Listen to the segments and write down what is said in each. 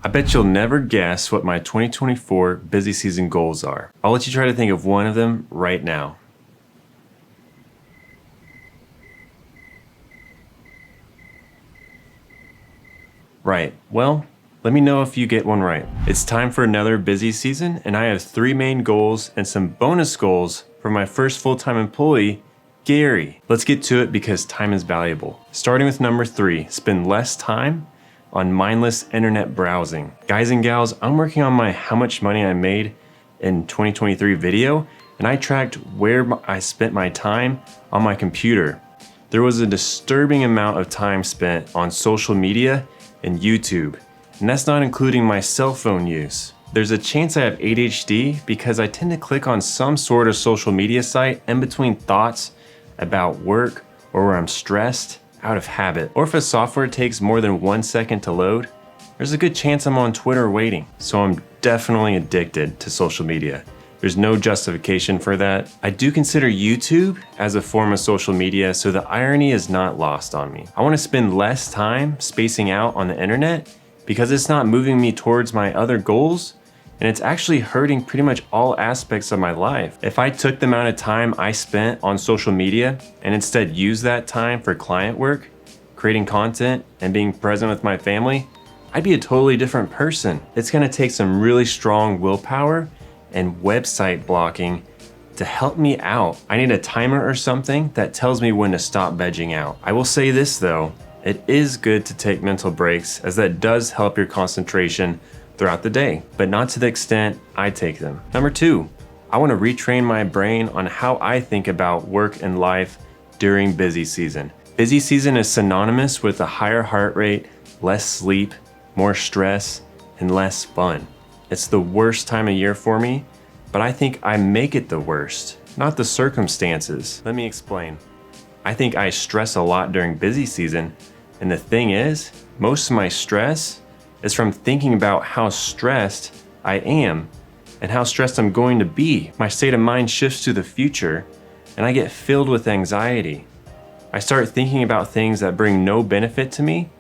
I bet you'll never guess what my 2024 busy season goals are. I'll let you try to think of one of them right now. Right, well, let me know if you get one right. It's time for another busy season, and I have 3 main goals and some bonus goals for my first full-time employee, Gary. Let's get to it because time is valuable. Starting with number 3, spend less time on mindless internet browsing. Guys and gals, I'm working on my how much money I made in 2023 video, and I tracked where I spent my time on my computer. There was a disturbing amount of time spent on social media and YouTube, and that's not including my cell phone use. There's a chance I have ADHD because I tend to click on some sort of social media site in between thoughts about work or where I'm stressed out of habit. Or if a software takes more than 1 second to load, there's a good chance I'm on Twitter waiting. So I'm definitely addicted to social media. There's no justification for that. I do consider YouTube as a form of social media, so the irony is not lost on me. I want to spend less time spacing out on the internet because it's not moving me towards my other goals, and it's actually hurting pretty much all aspects of my life. If I took the amount of time I spent on social media and instead used that time for client work, creating content, and being present with my family, I'd be a totally different person. It's gonna take some really strong willpower and website blocking to help me out. I need a timer or something that tells me when to stop vegging out. I will say this though, it is good to take mental breaks as that does help your concentration throughout the day, but not to the extent I take them. Number 2, I want to retrain my brain on how I think about work and life during busy season. Busy season is synonymous with a higher heart rate, less sleep, more stress, and less fun. It's the worst time of year for me, but I think I make it the worst, not the circumstances. Let me explain. I think I stress a lot during busy season, and the thing is, most of my stress is from thinking about how stressed I am and how stressed I'm going to be. My state of mind shifts to the future, and I get filled with anxiety. I start thinking about things that bring no benefit to me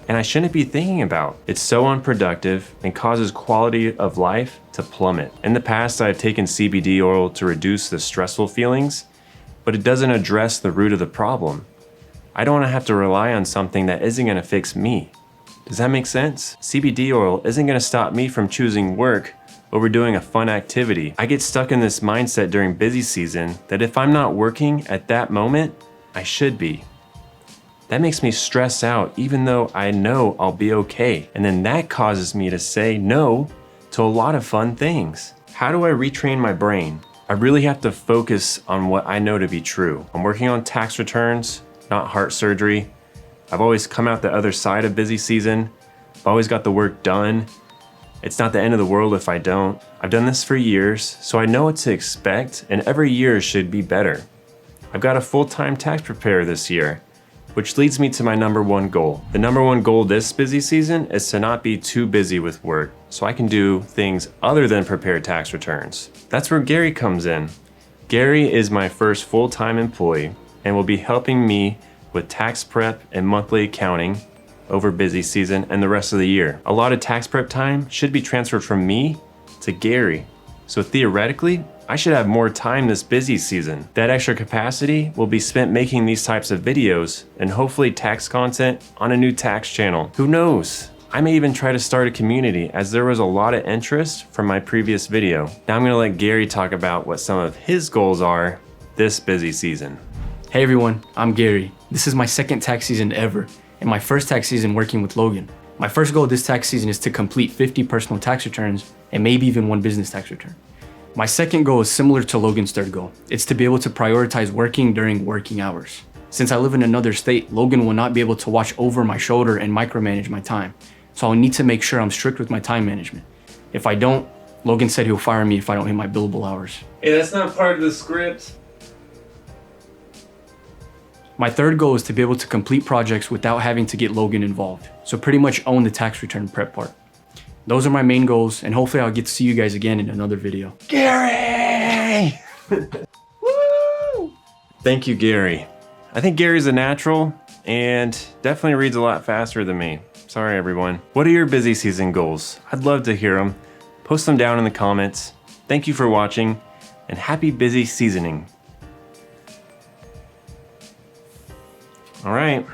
and I shouldn't be thinking about. It's so unproductive and causes quality of life to plummet. In the past, I've taken CBD oil to reduce the stressful feelings, but it doesn't address the root of the problem. I don't want to have to rely on something that isn't going to fix me. Does that make sense? CBD oil isn't going to stop me from choosing work over doing a fun activity. I get stuck in this mindset during busy season that if I'm not working at that moment, I should be. That makes me stress out even though I know I'll be okay. And then that causes me to say no to a lot of fun things. How do I retrain my brain? I really have to focus on what I know to be true. I'm working on tax returns, not heart surgery. I've always come out the other side of busy season. I've always got the work done. It's not the end of the world if I don't. I've done this for years, so I know what to expect, and every year should be better. I've got a full-time tax preparer this year, which leads me to my number 1 goal. The number 1 goal this busy season is to not be too busy with work, so I can do things other than prepare tax returns. That's where Gary comes in. Gary is my first full-time employee and will be helping me with tax prep and monthly accounting over busy season and the rest of the year. A lot of tax prep time should be transferred from me to Gary. So theoretically, I should have more time this busy season. That extra capacity will be spent making these types of videos and hopefully tax content on a new tax channel. Who knows? I may even try to start a community as there was a lot of interest from my previous video. Now I'm gonna let Gary talk about what some of his goals are this busy season. Hey everyone, I'm Gary. This is my second tax season ever, and my first tax season working with Logan. My first goal this tax season is to complete 50 personal tax returns and maybe even 1 business tax return. My second goal is similar to Logan's third goal. It's to be able to prioritize working during working hours. Since I live in another state, Logan will not be able to watch over my shoulder and micromanage my time. So I'll need to make sure I'm strict with my time management. If I don't, Logan said he'll fire me if I don't hit my billable hours. Hey, that's not part of the script. My third goal is to be able to complete projects without having to get Logan involved. So pretty much own the tax return prep part. Those are my main goals, and hopefully I'll get to see you guys again in another video. Gary! Woo! Thank you, Gary. I think Gary's a natural and definitely reads a lot faster than me. Sorry, everyone. What are your busy season goals? I'd love to hear them. Post them down in the comments. Thank you for watching, and happy busy seasoning. All right.